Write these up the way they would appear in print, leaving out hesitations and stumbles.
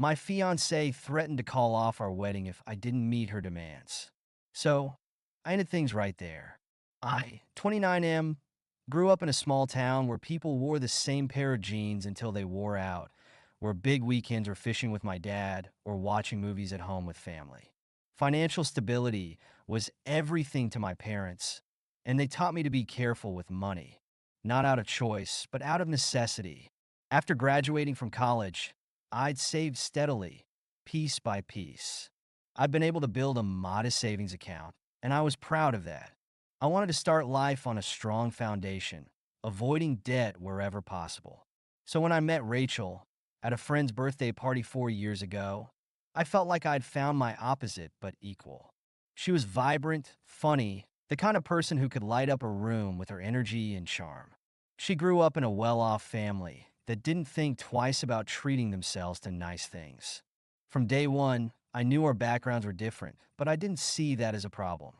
My fiancée threatened to call off our wedding if I didn't meet her demands. So, I ended things right there. I, 29M, grew up in a small town where people wore the same pair of jeans until they wore out, where big weekends were fishing with my dad or watching movies at home with family. Financial stability was everything to my parents, and they taught me to be careful with money, not out of choice, but out of necessity. After graduating from college, I'd saved steadily, piece by piece. I'd been able to build a modest savings account, and I was proud of that. I wanted to start life on a strong foundation, avoiding debt wherever possible. So when I met Rachel at a friend's birthday party 4 years ago, I felt like I'd found my opposite but equal. She was vibrant, funny, the kind of person who could light up a room with her energy and charm. She grew up in a well-off family that didn't think twice about treating themselves to nice things. From day one, I knew our backgrounds were different, but I didn't see that as a problem.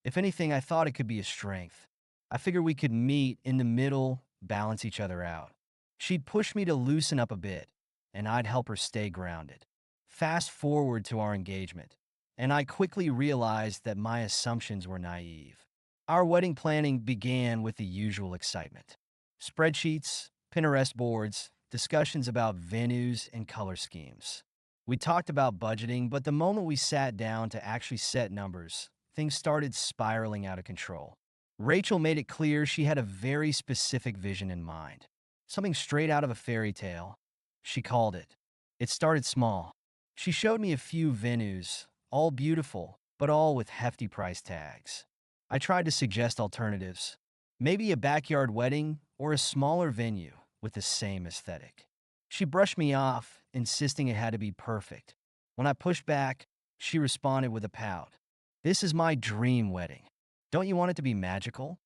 If anything, I thought it could be a strength. I figured we could meet in the middle, balance each other out. She'd push me to loosen up a bit, and I'd help her stay grounded. Fast forward to our engagement, and I quickly realized that my assumptions were naive. Our wedding planning began with the usual excitement. Spreadsheets, Pinterest boards, discussions about venues and color schemes. We talked about budgeting, but the moment we sat down to actually set numbers, things started spiraling out of control. Rachel made it clear she had a very specific vision in mind, something straight out of a fairy tale. She called it. It started small. She showed me a few venues, all beautiful, but all with hefty price tags. I tried to suggest alternatives, maybe a backyard wedding or a smaller venue with the same aesthetic. She brushed me off, insisting it had to be perfect. When I pushed back, she responded with a pout. "This is my dream wedding. Don't you want it to be magical?"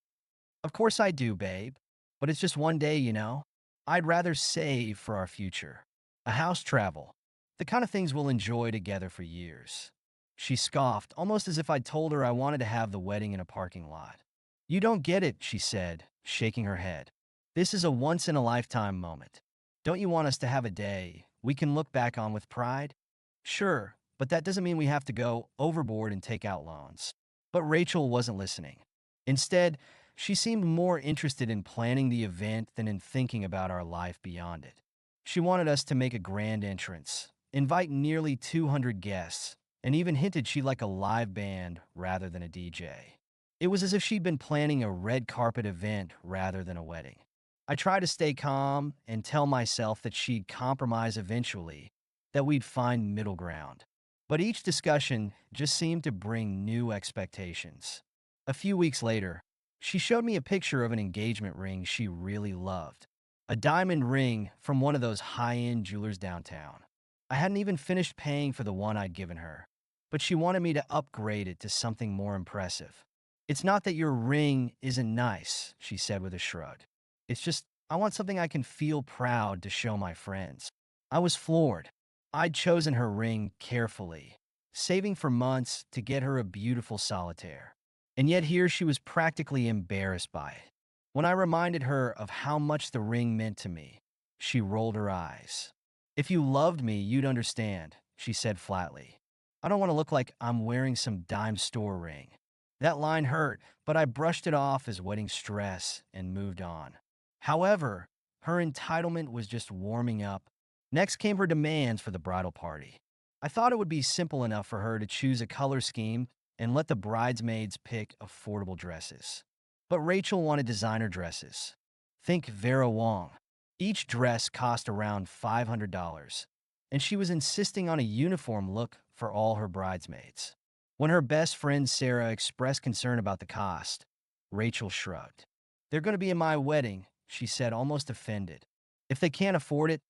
"Of course I do, babe. But it's just one day, you know. I'd rather save for our future. A house travel. The kind of things we'll enjoy together for years." She scoffed, almost as if I'd told her I wanted to have the wedding in a parking lot. "You don't get it," she said, shaking her head. "This is a once-in-a-lifetime moment. Don't you want us to have a day we can look back on with pride?" "Sure, but that doesn't mean we have to go overboard and take out loans." But Rachel wasn't listening. Instead, she seemed more interested in planning the event than in thinking about our life beyond it. She wanted us to make a grand entrance, invite nearly 200 guests, and even hinted she'd like a live band rather than a DJ. It was as if she'd been planning a red carpet event rather than a wedding. I tried to stay calm and tell myself that she'd compromise eventually, that we'd find middle ground. But each discussion just seemed to bring new expectations. A few weeks later, she showed me a picture of an engagement ring she really loved. A diamond ring from one of those high-end jewelers downtown. I hadn't even finished paying for the one I'd given her, but she wanted me to upgrade it to something more impressive. "It's not that your ring isn't nice," she said with a shrug. "It's just, I want something I can feel proud to show my friends." I was floored. I'd chosen her ring carefully, saving for months to get her a beautiful solitaire. And yet here she was practically embarrassed by it. When I reminded her of how much the ring meant to me, she rolled her eyes. "If you loved me, you'd understand," she said flatly. "I don't want to look like I'm wearing some dime store ring." That line hurt, but I brushed it off as wedding stress and moved on. However, her entitlement was just warming up. Next came her demands for the bridal party. I thought it would be simple enough for her to choose a color scheme and let the bridesmaids pick affordable dresses. But Rachel wanted designer dresses. Think Vera Wang. Each dress cost around $500, and she was insisting on a uniform look for all her bridesmaids. When her best friend Sarah expressed concern about the cost, Rachel shrugged. "They're going to be in my wedding," she said, almost offended. "If they can't afford it,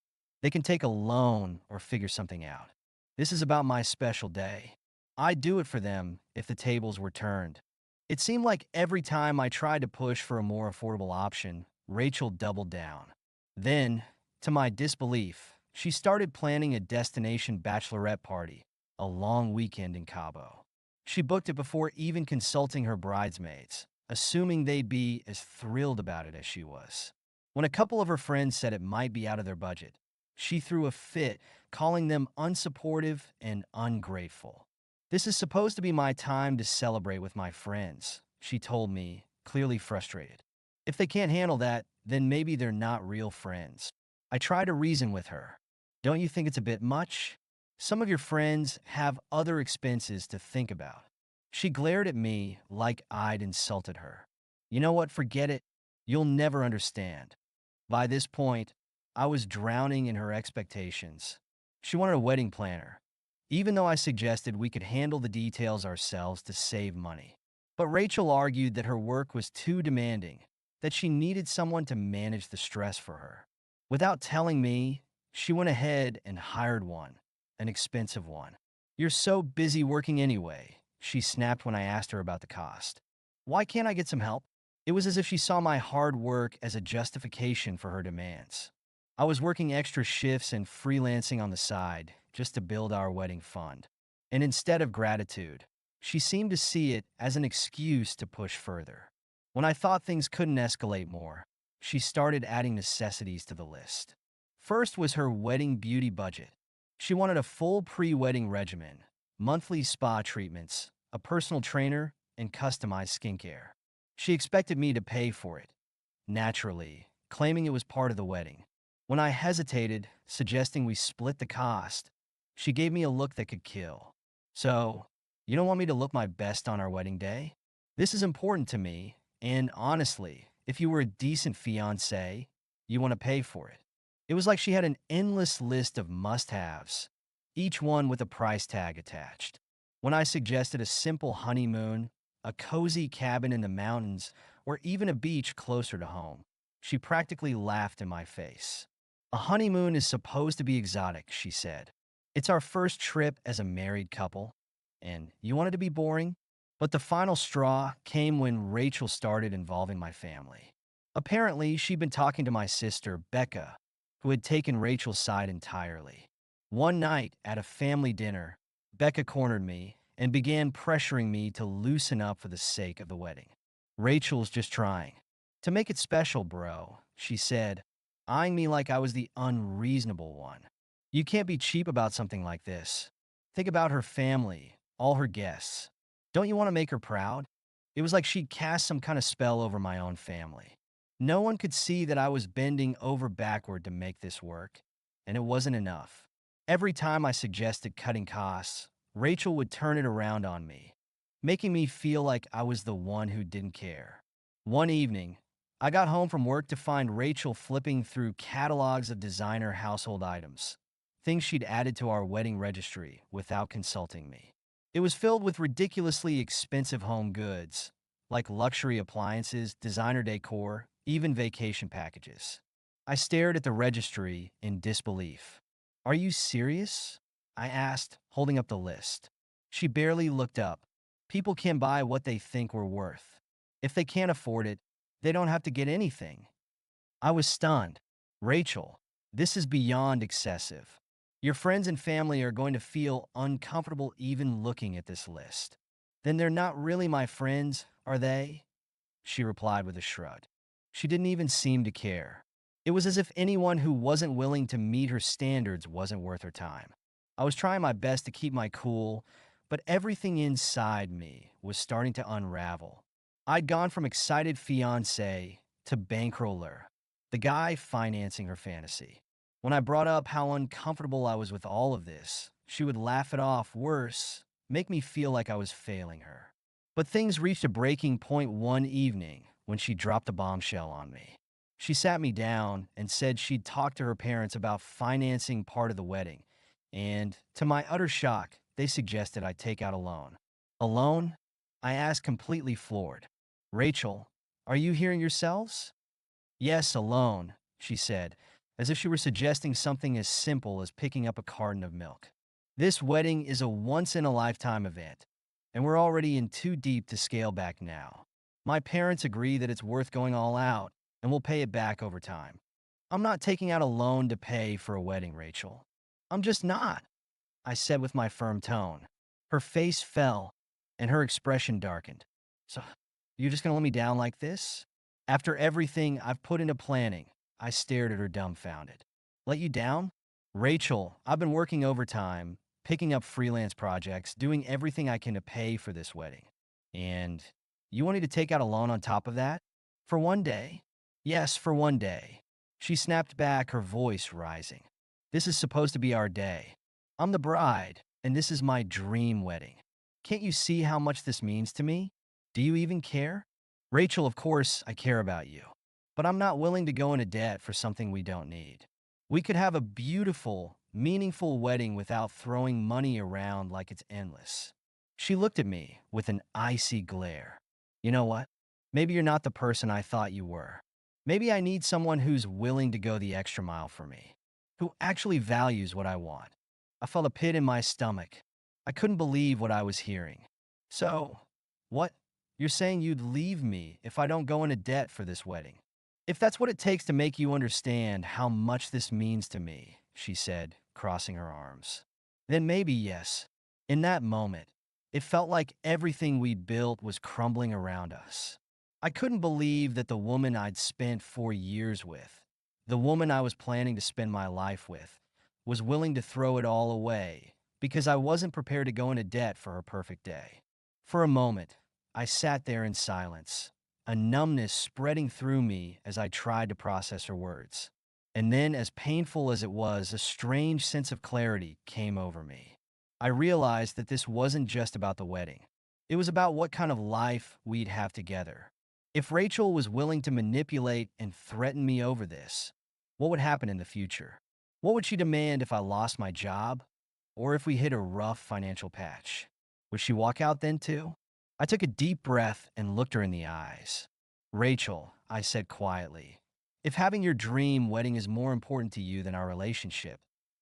they can take a loan or figure something out. This is about my special day. I'd do it for them if the tables were turned." It seemed like every time I tried to push for a more affordable option, Rachel doubled down. Then, to my disbelief, she started planning a destination bachelorette party, a long weekend in Cabo. She booked it before even consulting her bridesmaids, assuming they'd be as thrilled about it as she was. When a couple of her friends said it might be out of their budget, She threw a fit, calling them unsupportive and ungrateful. This is supposed to be my time to celebrate with my friends, she told me, clearly frustrated. If they can't handle that, then maybe they're not real friends. I try to reason with her. Don't you think it's a bit much? Some of your friends have other expenses to think about. She glared at me like I'd insulted her. You know what? Forget it. You'll never understand. By this point, I was drowning in her expectations. She wanted a wedding planner, even though I suggested we could handle the details ourselves to save money. But Rachel argued that her work was too demanding, that she needed someone to manage the stress for her. Without telling me, she went ahead and hired one, an expensive one. You're so busy working anyway, she snapped when I asked her about the cost. Why can't I get some help? It was as if she saw my hard work as a justification for her demands. I was working extra shifts and freelancing on the side just to build our wedding fund. And instead of gratitude, she seemed to see it as an excuse to push further. When I thought things couldn't escalate more, she started adding necessities to the list. First was her wedding beauty budget. She wanted a full pre-wedding regimen, monthly spa treatments, a personal trainer, and customized skincare. She expected me to pay for it, naturally, claiming it was part of the wedding. When I hesitated, suggesting we split the cost, she gave me a look that could kill. So, you don't want me to look my best on our wedding day? This is important to me, and honestly, if you were a decent fiancé, you want to pay for it. It was like she had an endless list of must-haves, each one with a price tag attached. When I suggested a simple honeymoon, a cozy cabin in the mountains, or even a beach closer to home, she practically laughed in my face. A honeymoon is supposed to be exotic, she said. It's our first trip as a married couple, and you want it to be boring? But the final straw came when Rachel started involving my family. Apparently, she'd been talking to my sister, Becca, who had taken Rachel's side entirely. One night at a family dinner, Becca cornered me and began pressuring me to loosen up for the sake of the wedding. Rachel's just trying to make it special, bro, she said, eyeing me like I was the unreasonable one. You can't be cheap about something like this. Think about her family, all her guests. Don't you want to make her proud? It was like she'd cast some kind of spell over my own family. No one could see that I was bending over backward to make this work, and it wasn't enough. Every time I suggested cutting costs, Rachel would turn it around on me, making me feel like I was the one who didn't care. One evening, I got home from work to find Rachel flipping through catalogs of designer household items, things she'd added to our wedding registry without consulting me. It was filled with ridiculously expensive home goods, like luxury appliances, designer decor, even vacation packages. I stared at the registry in disbelief. Are you serious? I asked, holding up the list. She barely looked up. People can buy what they think we're worth. If they can't afford it, they don't have to get anything. I was stunned. Rachel, this is beyond excessive. Your friends and family are going to feel uncomfortable even looking at this list. Then they're not really my friends, are they? She replied with a shrug. She didn't even seem to care. It was as if anyone who wasn't willing to meet her standards wasn't worth her time. I was trying my best to keep my cool, but everything inside me was starting to unravel. I'd gone from excited fiancé to bankroller, the guy financing her fantasy. When I brought up how uncomfortable I was with all of this, she would laugh it off, worse, make me feel like I was failing her. But things reached a breaking point one evening when she dropped a bombshell on me. She sat me down and said she'd talked to her parents about financing part of the wedding, and, to my utter shock, they suggested I take out a loan. A loan? I asked, completely floored. Rachel, are you hearing yourselves? Yes, a loan, she said, as if she were suggesting something as simple as picking up a carton of milk. This wedding is a once-in-a-lifetime event, and we're already in too deep to scale back now. My parents agree that it's worth going all out, and we'll pay it back over time. I'm not taking out a loan to pay for a wedding, Rachel. I'm just not, I said with my firm tone. Her face fell, and her expression darkened. So, you're just gonna let me down like this? After everything I've put into planning, I stared at her dumbfounded. Let you down? Rachel, I've been working overtime, picking up freelance projects, doing everything I can to pay for this wedding. And you want me to take out a loan on top of that? For one day? Yes, for one day. She snapped back, her voice rising. This is supposed to be our day. I'm the bride, and this is my dream wedding. Can't you see how much this means to me? Do you even care? Rachel, of course, I care about you. But I'm not willing to go into debt for something we don't need. We could have a beautiful, meaningful wedding without throwing money around like it's endless. She looked at me with an icy glare. You know what? Maybe you're not the person I thought you were. Maybe I need someone who's willing to go the extra mile for me, who actually values what I want. I felt a pit in my stomach. I couldn't believe what I was hearing. So, what? You're saying you'd leave me if I don't go into debt for this wedding? If that's what it takes to make you understand how much this means to me, she said, crossing her arms, then maybe yes. In that moment, it felt like everything we'd built was crumbling around us. I couldn't believe that the woman I'd spent 4 years with, the woman I was planning to spend my life with, was willing to throw it all away because I wasn't prepared to go into debt for her perfect day. For a moment, I sat there in silence, a numbness spreading through me as I tried to process her words. And then, as painful as it was, a strange sense of clarity came over me. I realized that this wasn't just about the wedding. It was about what kind of life we'd have together. If Rachel was willing to manipulate and threaten me over this, what would happen in the future? What would she demand if I lost my job? Or if we hit a rough financial patch? Would she walk out then too? I took a deep breath and looked her in the eyes. Rachel, I said quietly, if having your dream wedding is more important to you than our relationship,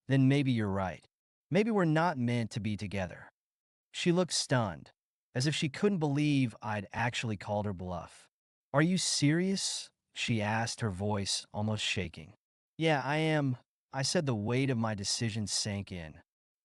then maybe you're right. Maybe we're not meant to be together. She looked stunned, as if she couldn't believe I'd actually called her bluff. Are you serious? She asked, her voice almost shaking. Yeah, I am. I said, the weight of my decision sank in.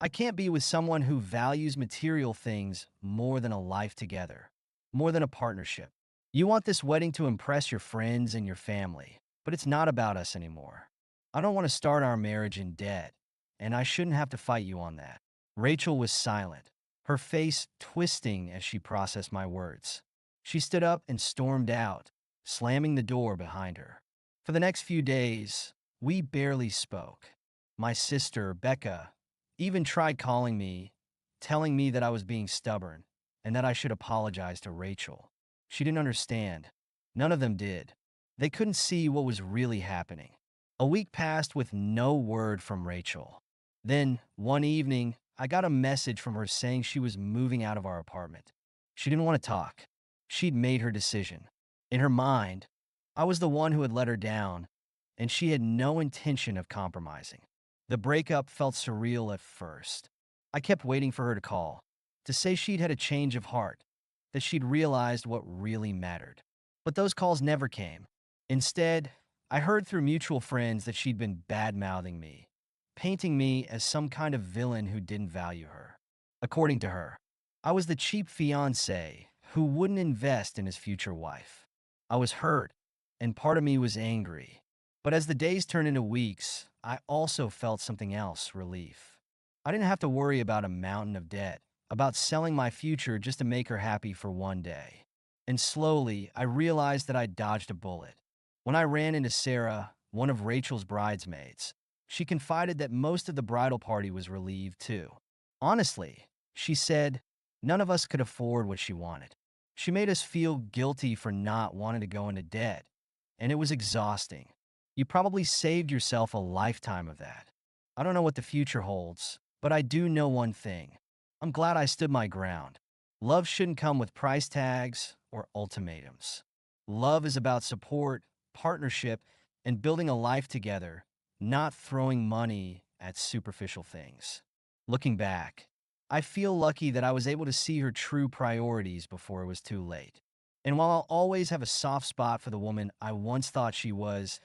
I can't be with someone who values material things more than a life together, more than a partnership. You want this wedding to impress your friends and your family, but it's not about us anymore. I don't want to start our marriage in debt, and I shouldn't have to fight you on that. Rachel was silent, her face twisting as she processed my words. She stood up and stormed out, slamming the door behind her. For the next few days, we barely spoke. My sister, Becca, even tried calling me, telling me that I was being stubborn and that I should apologize to Rachel. She didn't understand. None of them did. They couldn't see what was really happening. A week passed with no word from Rachel. Then, one evening, I got a message from her saying she was moving out of our apartment. She didn't want to talk. She'd made her decision. In her mind, I was the one who had let her down, and she had no intention of compromising. The breakup felt surreal at first. I kept waiting for her to call, to say she'd had a change of heart, that she'd realized what really mattered. But those calls never came. Instead, I heard through mutual friends that she'd been bad-mouthing me, painting me as some kind of villain who didn't value her. According to her, I was the cheap fiancé who wouldn't invest in his future wife. I was hurt, and part of me was angry. But as the days turned into weeks, I also felt something else, relief. I didn't have to worry about a mountain of debt, about selling my future just to make her happy for one day. And slowly, I realized that I'd dodged a bullet. When I ran into Sarah, one of Rachel's bridesmaids, she confided that most of the bridal party was relieved too. Honestly, she said, none of us could afford what she wanted. She made us feel guilty for not wanting to go into debt, and it was exhausting. You probably saved yourself a lifetime of that. I don't know what the future holds, but I do know one thing. I'm glad I stood my ground. Love shouldn't come with price tags or ultimatums. Love is about support, partnership, and building a life together, not throwing money at superficial things. Looking back, I feel lucky that I was able to see her true priorities before it was too late. And while I'll always have a soft spot for the woman I once thought she was,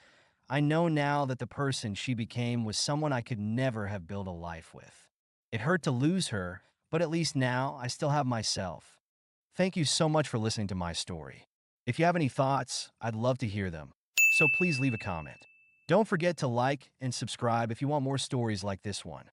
I know now that the person she became was someone I could never have built a life with. It hurt to lose her, but at least now I still have myself. Thank you so much for listening to my story. If you have any thoughts, I'd love to hear them. So please leave a comment. Don't forget to like and subscribe if you want more stories like this one.